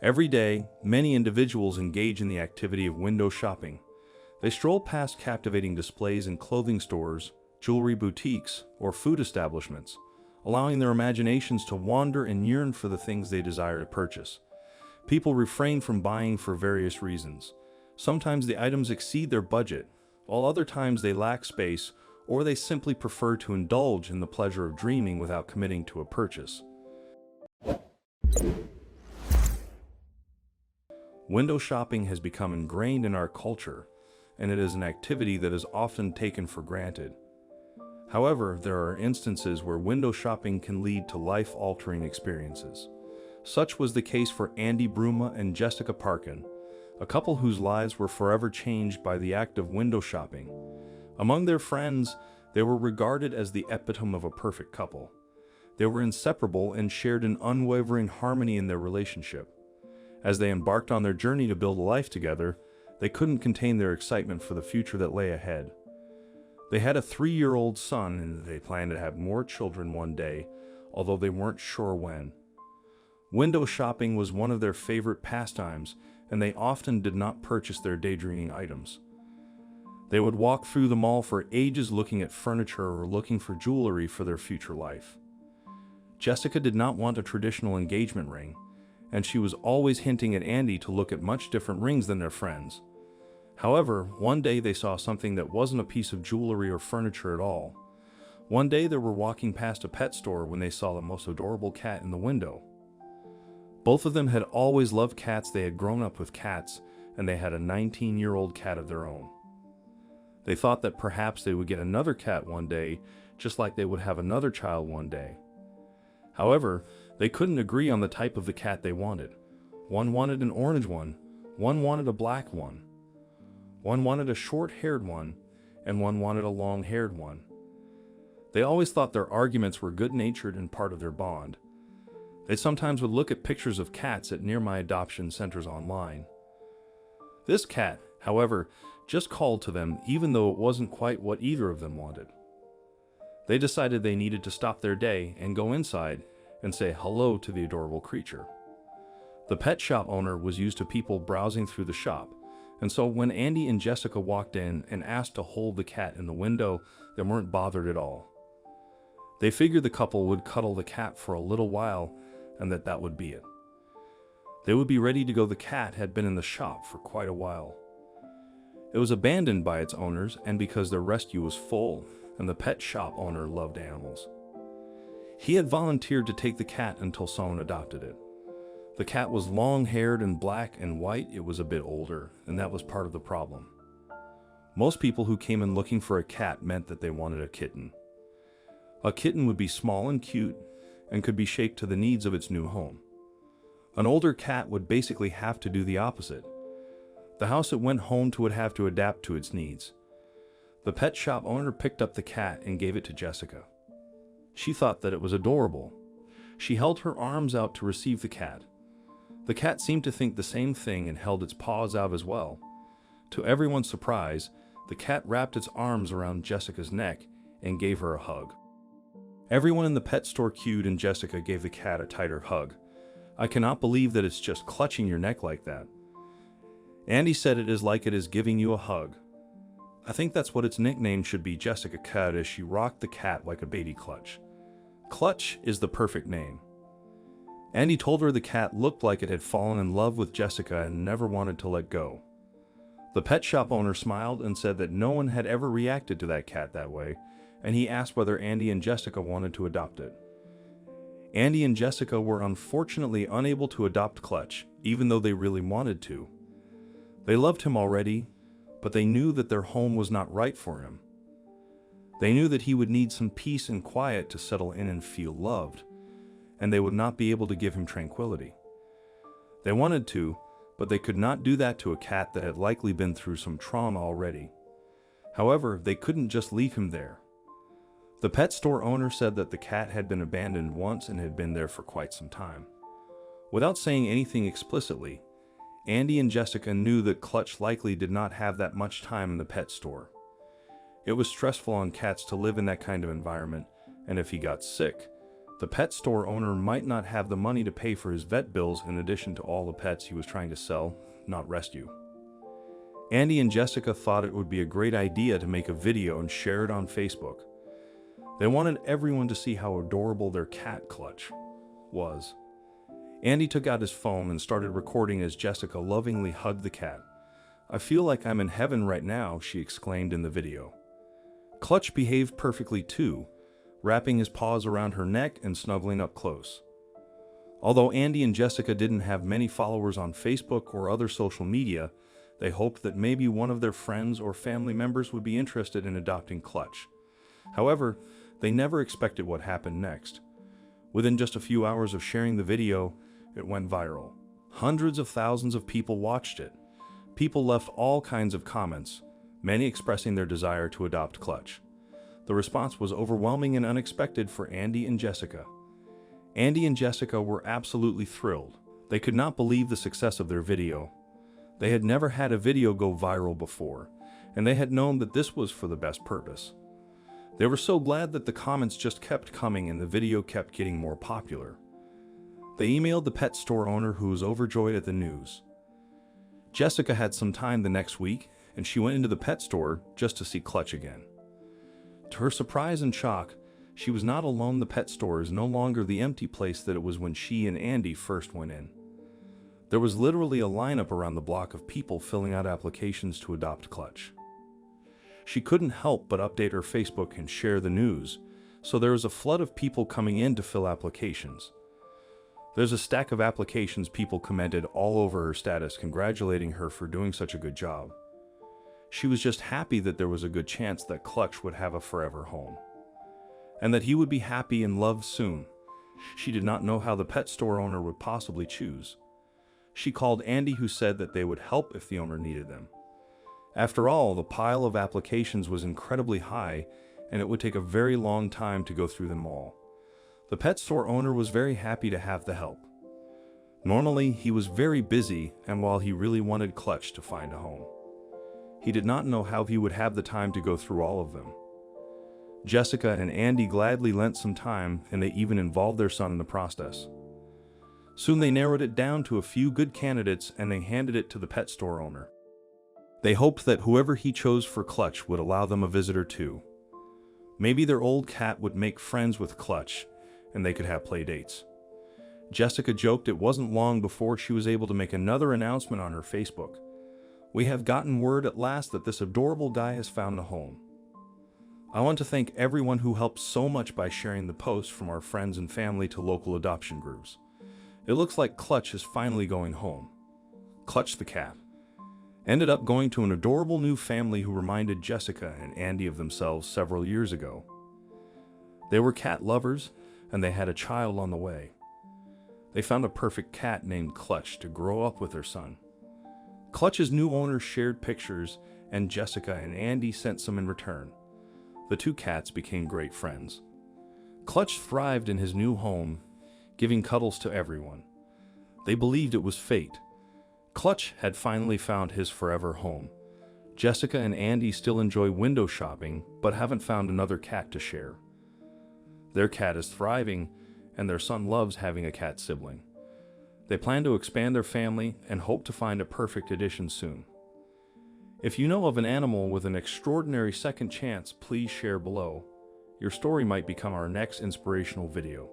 Every day, many individuals engage in the activity of window shopping. They stroll past captivating displays in clothing stores, jewelry boutiques, or food establishments, allowing their imaginations to wander and yearn for the things they desire to purchase. People refrain from buying for various reasons. Sometimes the items exceed their budget, while other times they lack space, or they simply prefer to indulge in the pleasure of dreaming without committing to a purchase. Window shopping has become ingrained in our culture, and it is an activity that is often taken for granted. However, there are instances where window shopping can lead to life-altering experiences. Such was the case for Andy Bruma and Jessica Parkin, a couple whose lives were forever changed by the act of window shopping. Among their friends, they were regarded as the epitome of a perfect couple. They were inseparable and shared an unwavering harmony in their relationship. As they embarked on their journey to build a life together, they couldn't contain their excitement for the future that lay ahead. They had a 3-year-old son, and they planned to have more children one day, although they weren't sure when. Window shopping was one of their favorite pastimes, and they often did not purchase their daydreaming items. They would walk through the mall for ages looking at furniture or looking for jewelry for their future life. Jessica did not want a traditional engagement ring, and she was always hinting at Andy to look at much different rings than their friends. However, one day they saw something that wasn't a piece of jewelry or furniture at all. One day they were walking past a pet store when they saw the most adorable cat in the window. Both of them had always loved cats. They had grown up with cats, and they had a 19-year-old cat of their own. They thought that perhaps they would get another cat one day, just like they would have another child one day. However, they couldn't agree on the type of the cat they wanted. One wanted an orange one wanted a black one wanted a short-haired one, and one wanted a long-haired one. They always thought their arguments were good-natured and part of their bond. They sometimes would look at pictures of cats at nearby adoption centers online. This cat, however, just called to them even though it wasn't quite what either of them wanted. They decided they needed to stop their day and go inside and say hello to the adorable creature. The pet shop owner was used to people browsing through the shop, and so when Andy and Jessica walked in and asked to hold the cat in the window, they weren't bothered at all. They figured the couple would cuddle the cat for a little while and that would be it. They would be ready to go. The cat had been in the shop for quite a while. It was abandoned by its owners, and because their rescue was full, and the pet shop owner loved animals. He had volunteered to take the cat until someone adopted it. The cat was long-haired and black and white. It was a bit older, and that was part of the problem. Most people who came in looking for a cat meant that they wanted a kitten. A kitten would be small and cute, and could be shaped to the needs of its new home. An older cat would basically have to do the opposite. The house it went home to would have to adapt to its needs. The pet shop owner picked up the cat and gave it to Jessica. She thought that it was adorable. She held her arms out to receive the cat. The cat seemed to think the same thing and held its paws out as well. To everyone's surprise, the cat wrapped its arms around Jessica's neck and gave her a hug. Everyone in the pet store queued, and Jessica gave the cat a tighter hug. "I cannot believe that it's just clutching your neck like that." Andy said, "It is like it is giving you a hug. I think that's what its nickname should be, Jessica Cat," as she rocked the cat like a baby Clutch. Clutch is the perfect name. Andy told her the cat looked like it had fallen in love with Jessica and never wanted to let go. The pet shop owner smiled and said that no one had ever reacted to that cat that way, and he asked whether Andy and Jessica wanted to adopt it. Andy and Jessica were unfortunately unable to adopt Clutch, even though they really wanted to. They loved him already, but they knew that their home was not right for him. They knew that he would need some peace and quiet to settle in and feel loved, and they would not be able to give him tranquility. They wanted to, but they could not do that to a cat that had likely been through some trauma already. However, they couldn't just leave him there. The pet store owner said that the cat had been abandoned once and had been there for quite some time. Without saying anything explicitly, Andy and Jessica knew that Clutch likely did not have that much time in the pet store. It was stressful on cats to live in that kind of environment, and if he got sick, The pet store owner might not have the money to pay for his vet bills in addition to all the pets he was trying to sell, not rescue. Andy and Jessica thought it would be a great idea to make a video and share it on Facebook. They wanted everyone to see how adorable their cat, Clutch, was. Andy took out his phone and started recording as Jessica lovingly hugged the cat. "I feel like I'm in heaven right now," she exclaimed in the video. Clutch behaved perfectly too, wrapping his paws around her neck and snuggling up close. Although Andy and Jessica didn't have many followers on Facebook or other social media, they hoped that maybe one of their friends or family members would be interested in adopting Clutch. However, they never expected what happened next. Within just a few hours of sharing the video, it went viral. Hundreds of thousands of people watched it. People left all kinds of comments, many expressing their desire to adopt Clutch. The response was overwhelming and unexpected for Andy and Jessica. Andy and Jessica were absolutely thrilled. They could not believe the success of their video. They had never had a video go viral before, and they had known that this was for the best purpose. They were so glad that the comments just kept coming and the video kept getting more popular. They emailed the pet store owner, who was overjoyed at the news. Jessica had some time the next week, and she went into the pet store just to see Clutch again. To her surprise and shock, she was not alone. The pet store is no longer the empty place that it was when she and Andy first went in. There was literally a lineup around the block of people filling out applications to adopt Clutch. She couldn't help but update her Facebook and share the news, so there was a flood of people coming in to fill applications. There's a stack of applications. People commented all over her status, congratulating her for doing such a good job. She was just happy that there was a good chance that Clutch would have a forever home, and that he would be happy and loved soon. She did not know how the pet store owner would possibly choose. She called Andy, who said that they would help if the owner needed them. After all, the pile of applications was incredibly high, and it would take a very long time to go through them all. The pet store owner was very happy to have the help. Normally, he was very busy, and while he really wanted Clutch to find a home, he did not know how he would have the time to go through all of them. Jessica and Andy gladly lent some time, and they even involved their son in the process. Soon they narrowed it down to a few good candidates, and they handed it to the pet store owner. They hoped that whoever he chose for Clutch would allow them a visitor too. Maybe their old cat would make friends with Clutch, and they could have play dates. Jessica joked it wasn't long before she was able to make another announcement on her Facebook. "We have gotten word at last that this adorable guy has found a home. I want to thank everyone who helped so much by sharing the post, from our friends and family to local adoption groups. It looks like Clutch is finally going home." Clutch the cat ended up going to an adorable new family who reminded Jessica and Andy of themselves several years ago. They were cat lovers, and they had a child on the way. They found a perfect cat named Clutch to grow up with their son. Clutch's new owner shared pictures, and Jessica and Andy sent some in return. The two cats became great friends. Clutch thrived in his new home, giving cuddles to everyone. They believed it was fate. Clutch had finally found his forever home. Jessica and Andy still enjoy window shopping, but haven't found another cat to share. Their cat is thriving, and their son loves having a cat sibling. They plan to expand their family and hope to find a perfect addition soon. If you know of an animal with an extraordinary second chance, please share below. Your story might become our next inspirational video.